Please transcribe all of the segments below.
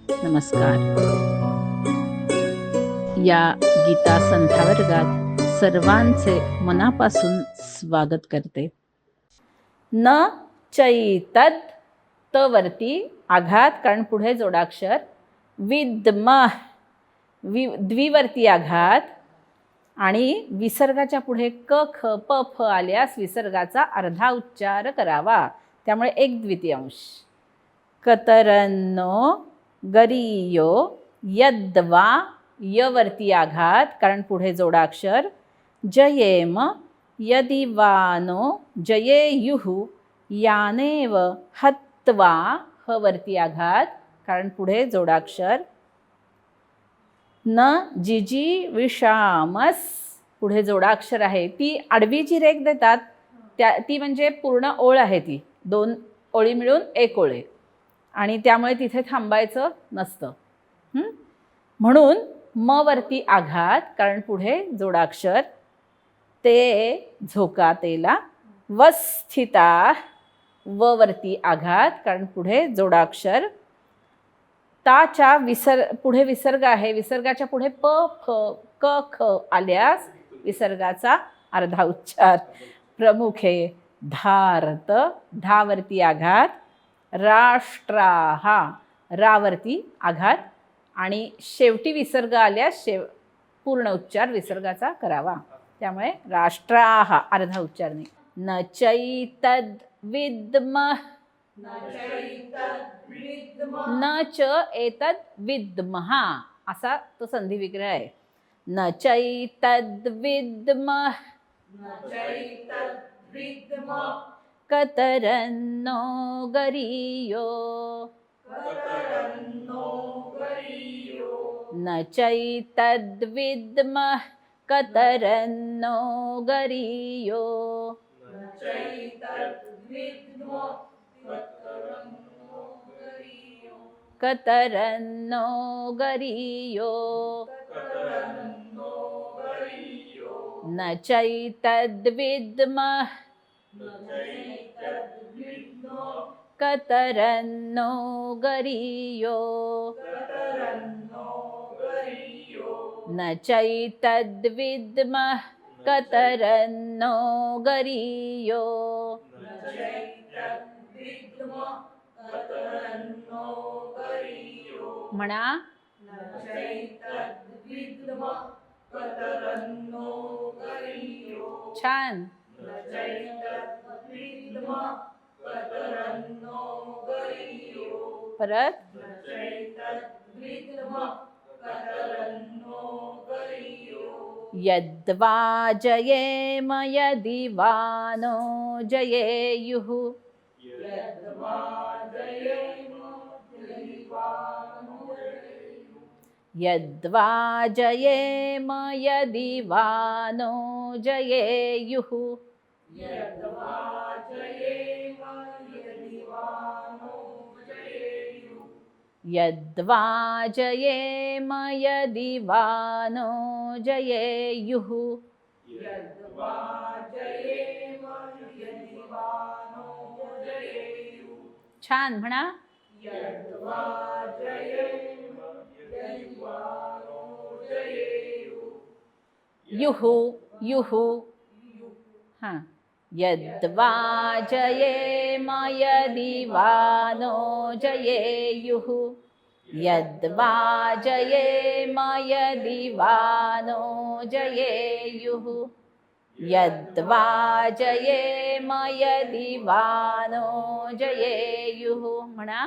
नमस्कार. या गीता संध्या वर्गात सर्वांचे मनापासून स्वागत करते. न चैतद, त वरती आघात, कारण पुढे जोडाक्षर. विद्मः, द्विवरती आघात, आणि विसर्गाच्या पुढे क ख प फ आल्यास विसर्गाचा अर्धा उच्चार करावा, त्यामुळे एक द्वितीयांश. कतरन्नो गरीयो, यद्वा, यवरती आघात, कारण पुढे जोडाक्षर. जयेम, यदिवानो जयेयुः, यानेव हत्वा, हवरती आघात, कारण पुढे जोडाक्षर. न जिजी विषामस, पुढे जोडाक्षर आहे. ती आडवी जी रेघ देतात ती म्हणजे पूर्ण ओळ आहे. ती 2 ओळी मिळून 1 ओळ आहे, आणि त्यामुळे तिथे थांबायचं नसतं. म्हणून म वरती आघात, कारण पुढे जोडाक्षर. ते झोकातेला. वस्थिता, व वरती आघात, कारण पुढे जोडाक्षर. ताच्या पुढे विसर्ग आहे. विसर्गाच्या पुढे प फ क ख आल्यास विसर्गाचा अर्धा उच्चार. प्रमुखे धारत, धावरती आघात. राष्ट्राहा, रावरती आघात, आणि शेवटी विसर्ग आल्यास पूर्ण उच्चार विसर्गाचा करावा, त्यामुळे राष्ट्राहा अर्धा उच्चार नाही. न चैतद विद्मः, न च एतद विद्मः, असा तो संधी विग्रह आहे. न चैतद विद्मः, कतरन्नो गरीयो, न चैतद विद्मः, कतरन्नो गरीयो, कतरन्नो गरीयो, न चैतद विद्मः, कतरन्नो गरीयो, न चैतद विद्मः, कतरन्नो गरीयो. म्हणा. छान. परत. यद्वा जयेम यदिवानो जयेयुः, यद्वा जयेम यदिवानो जयेयुः, यद्वा जयेम यदिवानो जयेयुः. छान. म्हणा. युहु, युहु. हां. यद्वा जयेम यदिवानो जयेयुः, यद्वा जयेम यदिवानो जयेयुः, यद्वा जयेम यदिवानो जयेयुः. म्हणा.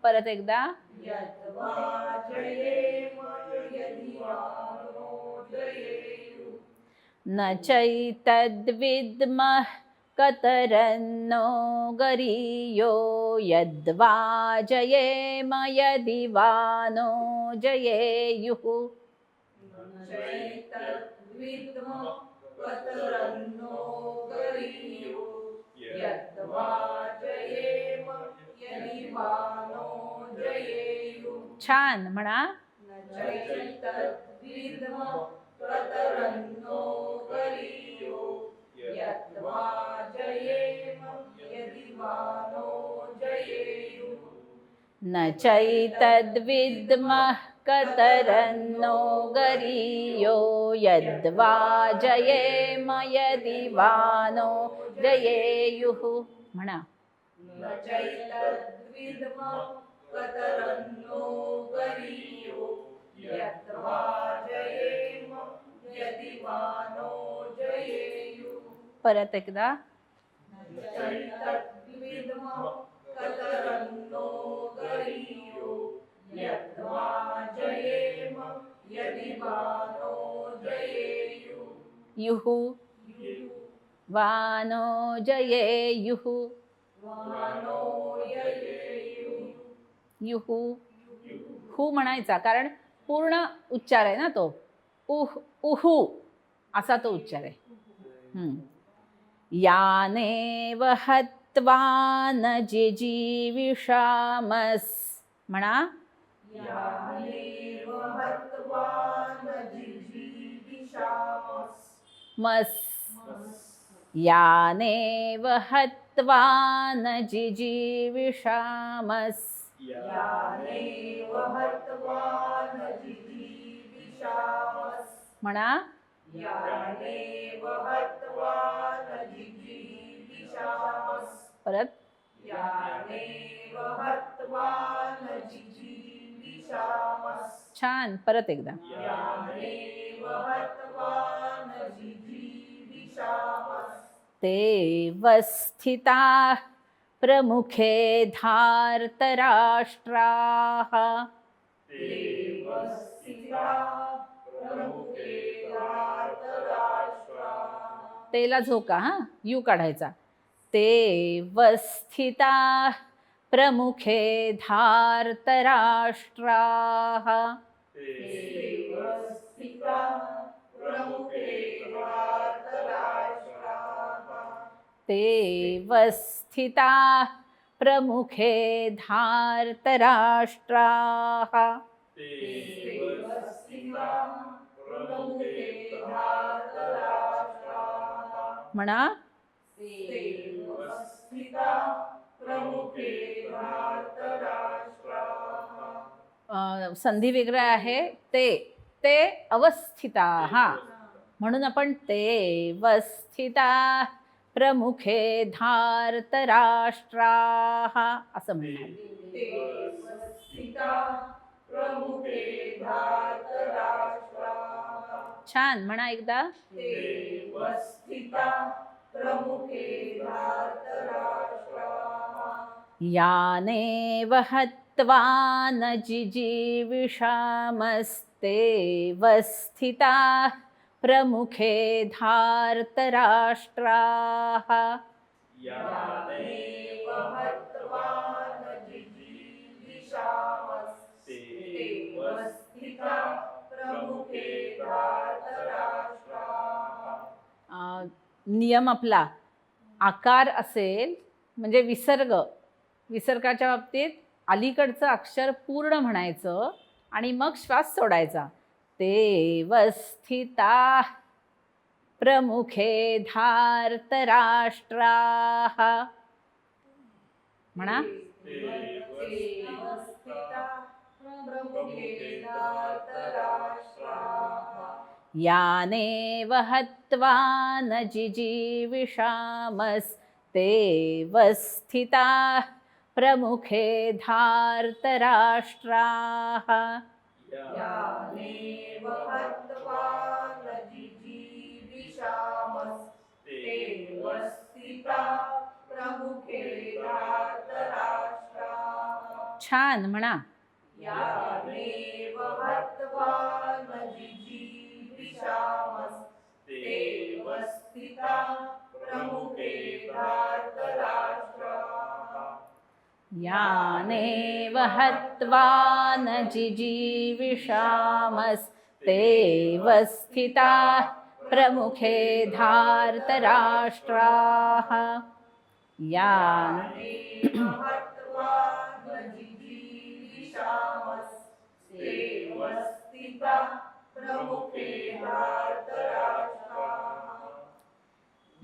परत एकदा. न चैतद विद्मः, कतरन्नो गरीयो, यद्वा जयेम यदिवानो जयेयुः. छान. म्हणा. न चैतद्विद्मः कतरन्नो गरीयो यद्वा जयेम यदि वा नो जयेयुः. म्हणा. न चैतद्विद्मः कतरन्नो गरीयो यद्वा जयेम यदि वा नो जयेयुः. परत एकदा. न चैतद्विद्मः कतरन्नो गरीयो यद्वा जयेम यदि वा नो जयेयुः. युहु वा नो जयेयुः. वानो जयेयुः. युहु. हु म्हणायचा, कारण पूर्ण उच्चार आहे ना तो. उहु असा तो उच्चार आहे. यानेव हत्वा न जिजीविषामस्. म्हणा. यानेव हत्वा न जिजीविषामस्. मस्. यानेव हत्वा न जिजीविषामस्. यानेव हत्वा न जिजीविषामस्. म्हणा. यानेव हत्वा न जिजीविषामस्. परत. यानेव हत्वा न जिजीविषामस्. छान. परत एकदा. यानेव हत्वा न जिजीविषामस्. ते वस्थिताः प्रमुखे धार्तराष्ट्राः. तेला झोका. हा यू काढायचा. ते वस्थिताः प्रमुखे धार्तराष्ट्राः. ते वस्थिताः प्रमुखे धार्तराष्ट्राः. म्हणा. संधी वेगळं आहे. ते अवस्थिताः म्हणून आपण ते वस्थिताः प्रमुखे धार्तराष्ट्राः असं म्हणणार. छान. म्हणा एकदा. यानेव हत्वा न जिजीविषामस्ते वस्थिताः प्रमुखे धार्तराष्ट्राः. यानेव हत्वा न जिजीविषामस्ते वस्थिताः प्रमुखे धार्तराष्ट्राः. नियम आपला आकार असेल म्हणजे विसर्गाच्या बाबतीत अलीकडचं अक्षर पूर्ण म्हणायचं आणि मग श्वास सोडायचा. ते वस्थिताः प्रमुखे धार्तराष्ट्राः. म्हणा. यानेव हत्वा न जिजीविषामस्ते वस्थिताः प्रमुखे धार्तराष्ट्राः. यानेव हत्वा न जिजीविषामस्ते वस्थिताः प्रमुखे धार्तराष्ट्राः. छान. म्हणा. यानेव हत्वा न जिजीविषामस्ते वस्थिताः प्रमुखे धार्तराष्ट्राः. यानेव हत्वा न जिजीविषामस्ते वस्थिताः प्रमुखे धार्तराष्ट्राः. यानेव हत्वा न जिजीविषामस्ते वस्थिताः प्रमुखे धार्तराष्ट्राः.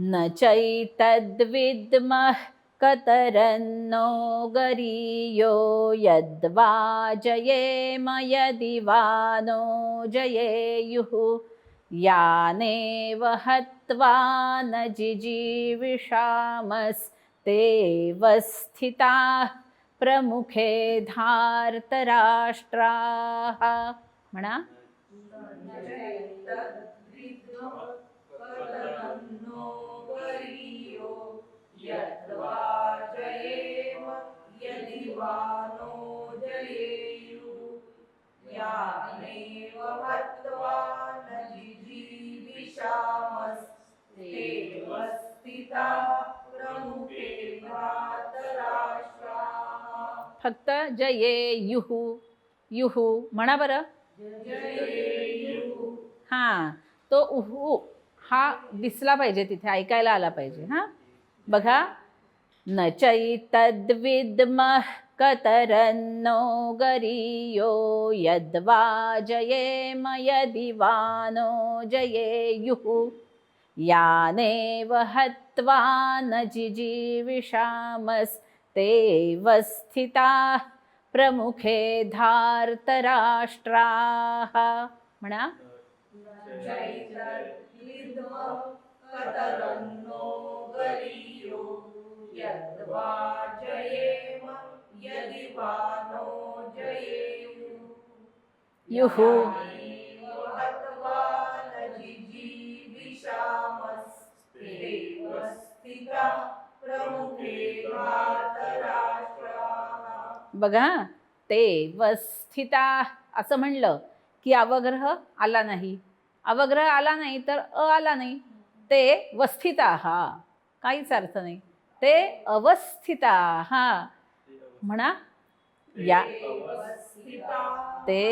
न चैतद्विद्मः कतरन्नो गरीयो यद्वा जयेम यदि वा नो जयेयुः यानेव हत्वा न जिजीविषामस्तेव स्थिताः प्रमुखे धार्तराष्ट्राः. म्हणा. कतरन्नो गरीयो यद्वा जयेम यदि वा नो जयेयुः यानेव हत्वा न जिजीविषामस्तेव स्थिताः प्रमुखे धार्तराष्ट्राः. फक्त जयेयुः. युहू म्हणा बरं. जयेयुः. हां, तो उहू हा दिसला पाहिजे, तिथे ऐकायला आला पाहिजे. हां, बघा. न चैतद्विद्मः कतरन्नो गरीयो यद्वा जयेम यदि वा नो जयेयुः यानेव हत्वा न जिजीविषामस्तेव स्थिताः प्रमुखे धार्तराष्ट्राः. म्हणा. चैतद्विद्मः कतरन्नो गरीयो यद्वा जयेम यदि वा नो जयेयुः युहू यानेव हत्वा न जिजीविषामस्तेव स्थिताः प्रमुखे धार्तराष्ट्राः. बघा. ते वस्थिता असं म्हणलं की अवग्रह आला नाही. अवग्रह आला नाही तर आला नाही. ते वस्थिता काहीच अर्थ नाही. ते अवस्थिता म्हणा. या ते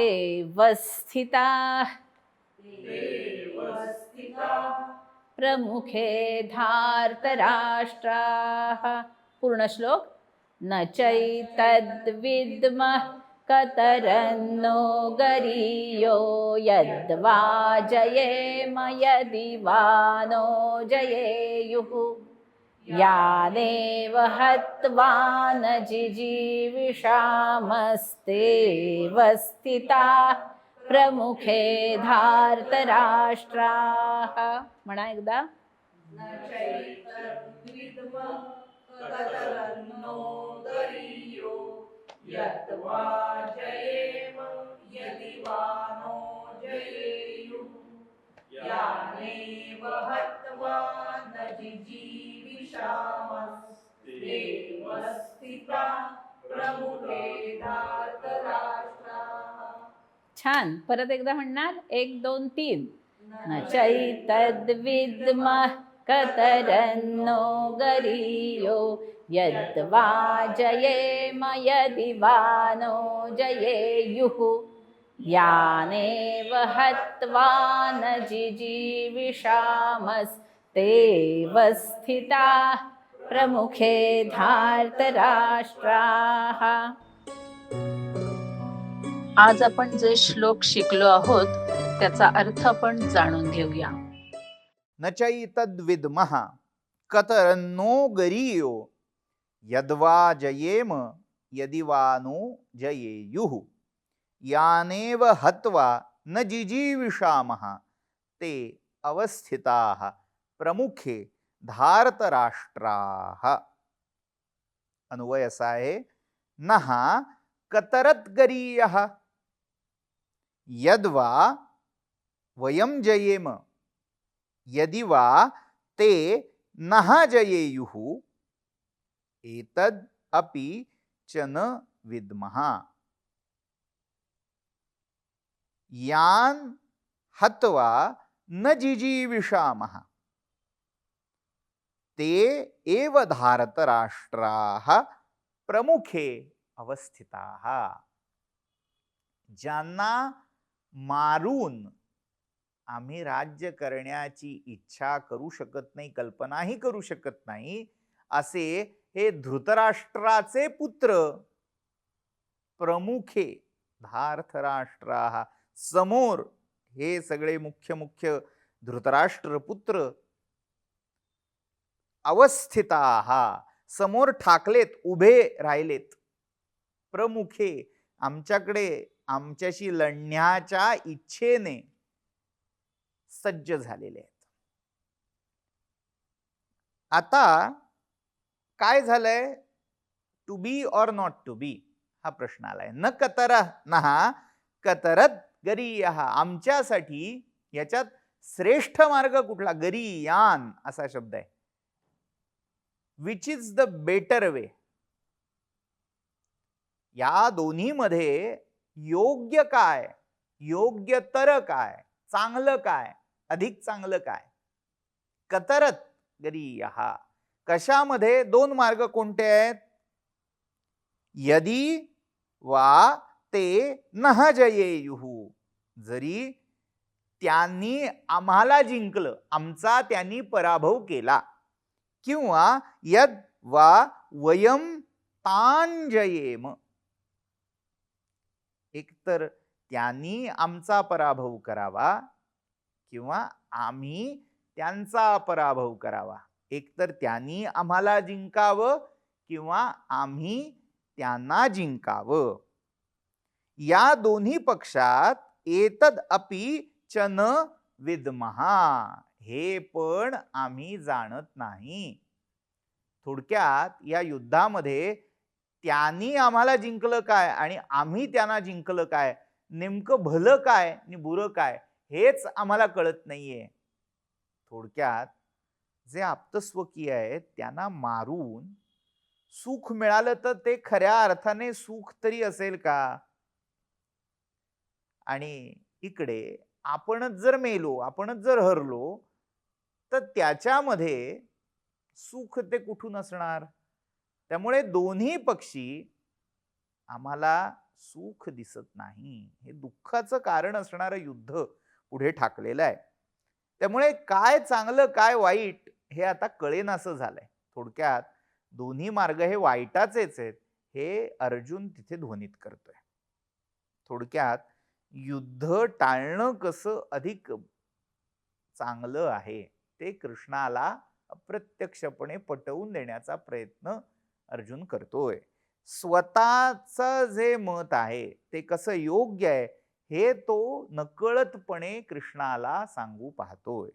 वस्थिता प्रमुखे धार्तराष्ट्राः. पूर्ण श्लोक. न चैतद्विद्मः कतरन्नो गरीयो यद्वा जयेम यदि वा नो जयेयुः यानेव हत्वा न जिजीविषामस्तेव स्थिताः प्रमुखे धार्तराष्ट्राः. म्हणा एकदा. न चैतद्विद्मः कतरन्नो गरीयो यद्वा जयेम यदि वा नो जयेयुः यानेव हत्वा न जिजीविषामस्तेव स्थिताः प्रमुखे धार्तराष्ट्राः. छान. परत एकदा म्हणणार. 1 2 3. न चैतद्विद्मः कतरन्नो गरीयो यद्वा जयेम यदि वा नो जयेयुः यानेव हत्वा न जिजीविषामस्तेव स्थिताः प्रमुखे धार्तराष्ट्राः. आज आपण जे श्लोक शिकलो आहोत त्याचा अर्थ आपण जाणून घेऊया. न चैतद्विद्मः कतरन्नो गरीयो यद्वा जयेम यदि वा नो जयेयुः यानेव हत्वा न जिजीविषामः ते अवस्थिताः प्रमुखे धार्तराष्ट्राः. अन्वय असा आहे. नः कतरद्गरीयः यद्वा वयं जयेम यदि वा ते नः जयेयुः एतद् अपि च न विद्मः यान् हत्वा न जिजीविषामः ते एव धार्तराष्ट्राः प्रमुखे अवस्थिताः. ज्यांना मारून आम्ही राज्य करण्याची इच्छा करू शकत नाही, कल्पनाही करू शकत नाही, असे हे धृतराष्ट्राचे पुत्र प्रमुखे धार्तराष्ट्राः. समोर हे सगळे मुख्य धृतराष्ट्र पुत्र अवस्थिताः समोर ठाकलेत, उभे राहिलेत. प्रमुखे आमच्याकडे आमच्याशी लढण्याच्या इच्छेने सज्ज झालेले आहेत. आता काय झालंय? To be or not to be हा प्रश्न आलाय. न कतर नहा कतरत गरीयः. आमच्यासाठी याच्यात श्रेष्ठ मार्ग कुठला? गरीयान असा शब्द आहे. Which is the better way. या दोन्हीमध्ये योग्य काय, योग्यतर काय, चांगलं काय, अधिक चांगलं काय? कतरत गरीयः. कशामध्ये? दोन मार्ग कोणते आहेत? यदि वा ते नह जयेयुः. जरी त्यांनी आम्हाला जिंकलं, आमचा त्यांनी पराभव केला, किंवा यद वा वयम तान जयेम. एकतर त्यांनी आमचा पराभव करावा किंवा आम्ही त्यांचा पराभव करावा. एकतर त्यांनी आम्हाला जिंकावं किंवा आम्ही त्यांना जिंकावं. या दोन्ही पक्षात एतद अपि च न विद्महा. हे पण आम्ही जाणत नाही. थोडक्यात या युद्धामध्ये त्यांनी आम्हाला जिंकलं काय आणि आम्ही त्यांना जिंकलं काय, नेमकं भलं काय आणि बुरं काय हेच आम्हाला कळत नाहीये. थोडक्यात जे आप्तस्वकीय आहेत त्यांना मारून सुख मिळालं तर ते खऱ्या अर्थाने सुख तरी असेल का? आणि इकडे आपणच जर मेलो, आपणच जर हरलो, तर त्याच्यामध्ये सुख ते कुठून असणार? त्यामुळे दोन्ही पक्षी आम्हाला सुख दिसत नाही. हे दुःखाचं कारण असणारं युद्ध पुढे ठाकलेलं आहे. त्यामुळे काय चांगलं काय वाईट हे आता कळेनासं झालंय. थोडक्यात दोन्ही मार्ग हे वाईटाचेच आहेत हे अर्जुन तिथे ध्वनित करतोय. थोडक्यात युद्ध टाळणं कसं अधिक चांगलं आहे ते कृष्णाला अप्रत्यक्षपणे पटवून देण्याचा प्रयत्न अर्जुन करतोय. स्वतःचं जे मत आहे ते कसं योग्य आहे हे तो नकळतपणे कृष्णाला सांगू पाहतोय.